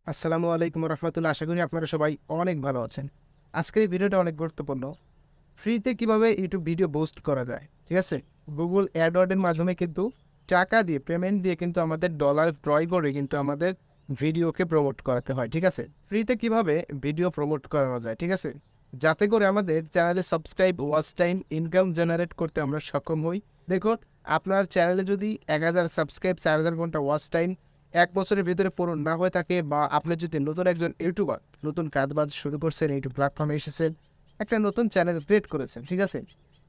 আসসালামু আলাইকুম রহমতুল্লাহ। আশা করি আপনারা সবাই অনেক ভালো আছেন। আজকের এই ভিডিওটা অনেক গুরুত্বপূর্ণ। ফ্রিতে কিভাবে ইউটিউব ভিডিও বুস্ট করা যায়, ঠিক আছে? গুগল অ্যাডওয়ার্ডের মাধ্যমে কিন্তু টাকা দিয়ে পেমেন্ট দিয়ে কিন্তু আমাদের ডলার ক্রয় করে কিন্তু আমাদের ভিডিওকে প্রমোট করাতে হয়, ঠিক আছে? ফ্রিতে কিভাবে ভিডিও প্রমোট করানো যায়, ঠিক আছে? যাতে করে আমাদের চ্যানেলে subscribe, watch time, income generate করতে আমরা সক্ষম হই। দেখুন, আপনার চ্যানেলে যদি ১,০০০ সাবস্ক্রাইব, ৪,০০০ ঘন্টা ওয়াচ টাইম ১ বছরের ভিতরে পূরণ না হয়ে থাকে, বা আপনি যদি নতুন একজন ইউটিউবার, নতুন কাজবাজ শুরু করছেন, ইউটিউব প্ল্যাটফর্মে এসেছেন, একটা নতুন চ্যানেল ক্রিয়েট করেছেন, ঠিক আছে?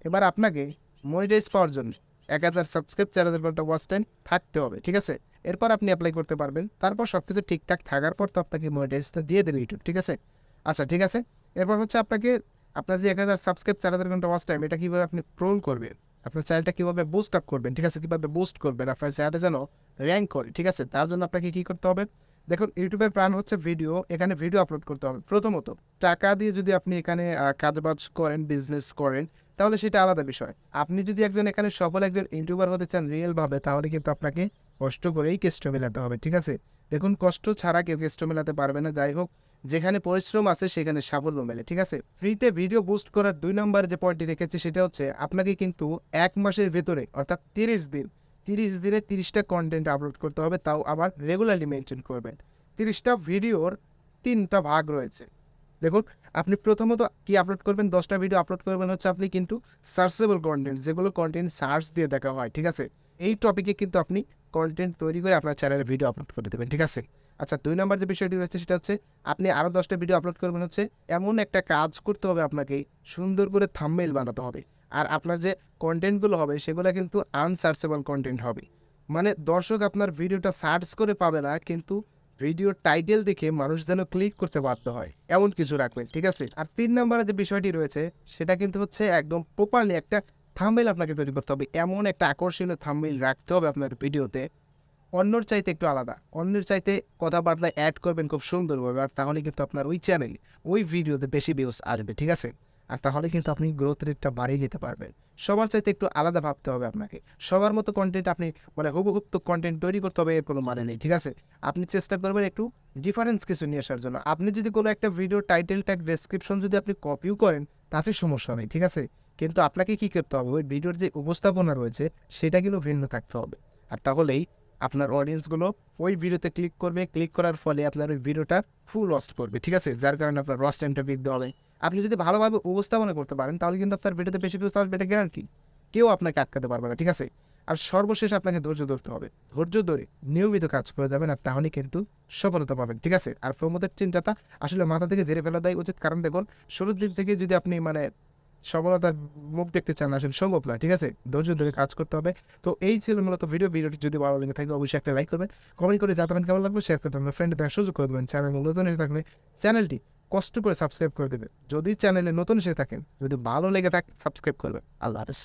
এবার আপনাকে মনিটাইজ পাওয়ার জন্য ১,০০০ সাবস্ক্রাইব, ৪,০০০ ঘন্টা ওয়াচ টাইম থাকতে হবে, ঠিক আছে? এরপর আপনি অ্যাপ্লাই করতে পারবেন। তারপর সব কিছু ঠিকঠাক থাকার পর তো আপনাকে মনিটাইজটা দিয়ে দেবে ইউটিউব, ঠিক আছে? আচ্ছা, ঠিক আছে। এরপর হচ্ছে আপনাকে আপনার যে ১,০০০ সাবস্ক্রাইব, ৪,০০০ ঘন্টা ওয়াচ টাইম, এটা কীভাবে আপনি প্রুন করবেন, আপনার চ্যানেলটা কীভাবে বুস্ট আপ করবেন, ঠিক আছে? কীভাবে বুস্ট করবেন আপনার চ্যানেলটা যেন র্যাঙ্ক করে, ঠিক আছে? তার জন্য আপনাকে কী করতে হবে? দেখুন, ইউটিউবের প্রাণ হচ্ছে ভিডিও। এখানে ভিডিও আপলোড করতে হবে প্রথমত। টাকা দিয়ে যদি আপনি এখানে কাজবাজ করেন, বিজনেস করেন, তাহলে সেটা আলাদা বিষয়। আপনি যদি একজন এখানে সফল একজন ইউটিউবার হতে চান রিয়েলভাবে, তাহলে কিন্তু আপনাকে কষ্ট করেই কেষ্ট মেলাতে হবে, ঠিক আছে? দেখুন, কষ্ট ছাড়া কেউ কেষ্ট মেলাতে পারবে না। যাই হোক, যেখানে পরিশ্রম আছে সেখানে সাফল্য মেলে, ঠিক আছে? ফ্রিতে ভিডিও বুস্ট করার ২ নম্বর যে পয়েন্টটি রেখেছি, সেটা হচ্ছে আপনাকে কিন্তু ১ মাসের ভেতরে, অর্থাৎ ৩০ দিনে ৩০টা কনটেন্ট আপলোড করতে হবে, তাও আবার রেগুলারলি মেনটেন করবেন। ৩০টা ভিডিওর ৩টা ভাগ রয়েছে। দেখুন, আপনি প্রথমত কি আপলোড করবেন? ১০টা ভিডিও আপলোড করবেন হচ্ছে আপনি কিন্তু সার্চেবল কনটেন্ট, যেগুলো কনটেন্ট সার্চ দিয়ে দেখা হয়, ঠিক আছে? এই টপিকে কিন্তু আপনি কনটেন্ট তৈরি করে আপনার চ্যানেলে ভিডিও আপলোড করে দেবেন, ঠিক আছে? আচ্ছা, ২ নম্বর যে বিষয়টি রয়েছে, সেটা হচ্ছে আপনি আরও ১০টা ভিডিও আপলোড করবেন হচ্ছে এমন একটা কাজ করতে হবে আপনাকে, সুন্দর করে থাম্বনেইল বানাতে হবে। আর আপনার যে কনটেন্টগুলো হবে সেগুলো কিন্তু আনসার্চেবল কনটেন্ট হবে। মানে দর্শক আপনার ভিডিওটা সার্চ করে পাবে না, কিন্তু ভিডিওর টাইটেল দেখে মানুষ যেন ক্লিক করতে বাধ্য হয়, এমন কিছু রাখবেন, ঠিক আছে? আর ৩ নম্বরে যে বিষয়টি রয়েছে, সেটা কিন্তু হচ্ছে একদম প্রপারলি একটা থাম্বনেইল আপনাকে তৈরি করতে হবে। এমন একটা আকর্ষণীয় থাম্বনেইল রাখতে হবে আপনার ভিডিওতে, অন্যর চাইতে একটু আলাদা। অন্যের চাইতে কথাবার্তা অ্যাড করবেন খুব সুন্দরভাবে, আর তাহলে কিন্তু আপনার ওই চ্যানেল, ওই ভিডিওতে বেশি ভিউজ আসবে, ঠিক আছে? আর তাহলে কিন্তু আপনি গ্রোথ রেটটা বাড়িয়ে নিতে পারবেন। সবার চাইতে একটু আলাদা ভাবতে হবে আপনাকে। সবার মতো কনটেন্ট আপনি মানে হুবহুব তো কনটেন্ট তৈরি করতে হবে, এর কোনো মানে নেই, ঠিক আছে? আপনি চেষ্টা করবেন একটু ডিফারেন্স কিছু নিয়ে আসার জন্য। আপনি যদি কোনো একটা ভিডিও টাইটেল ট্যাগ ডেসক্রিপশন যদি আপনি কপিও করেন, তাতে সমস্যা নেই, ঠিক আছে? কিন্তু আপনাকে কী করতে হবে? ওই ভিডিওর যে উপস্থাপনা রয়েছে, সেটা কিন্তু ভিন্ন থাকতে হবে। আর তাহলেই আপনার অডিয়েন্সগুলো ওই ভিডিওতে ক্লিক করবে। ক্লিক করার ফলে আপনার ওই ভিডিওটা ফুল ওয়াচ করবে, ঠিক আছে? যার কারণে আপনার ওয়াচ টাইমটা বৃদ্ধি হবে। আপনি যদি ভালোভাবে উপস্থাপনা করতে পারেন, তাহলে কিন্তু আপনার ভিডিওতে বেশি ভিউজ আসবে, এটা গ্যারান্টি। কেউ আপনাকে আটকাতে পারবে না, ঠিক আছে? আর সর্বশেষ আপনাকে ধৈর্য ধরতে হবে। ধৈর্য ধরে নিয়মিত কাজ করে যাবেন, আর তাহলেই কিন্তু সফলতা পাবেন, ঠিক আছে? আর প্রমোদের চিন্তাটা আসলে মাথা থেকে ঝেড়ে ফেলা দেয় উচিত। কারণ দেখুন, শুরুর দিক থেকে যদি আপনি মানে সফলতার মুখ দেখতে চান, আসলে সম্ভব নয়, ঠিক আছে? ধৈর্য ধরে কাজ করতে হবে। তো এই ছিল মূলত ভিডিওটি যদি ভালো লেগে থাকে, অবশ্যই একটা লাইক করবেন, কমেন্ট করে জানাবেন কেমন লাগবে, শেয়ার করবেন, আপনার ফ্রেন্ডে দেখার সুযোগ করে দেবেন। চ্যানেল নতুন এসে থাকলে চ্যানেলটি কষ্ট করে সাবস্ক্রাইব করে দেবেন। যদি চ্যানেলে নতুন এসে থাকেন, যদি ভালো লেগে থাকে, সাবস্ক্রাইব করবেন। আল্লাহ হাফেজ।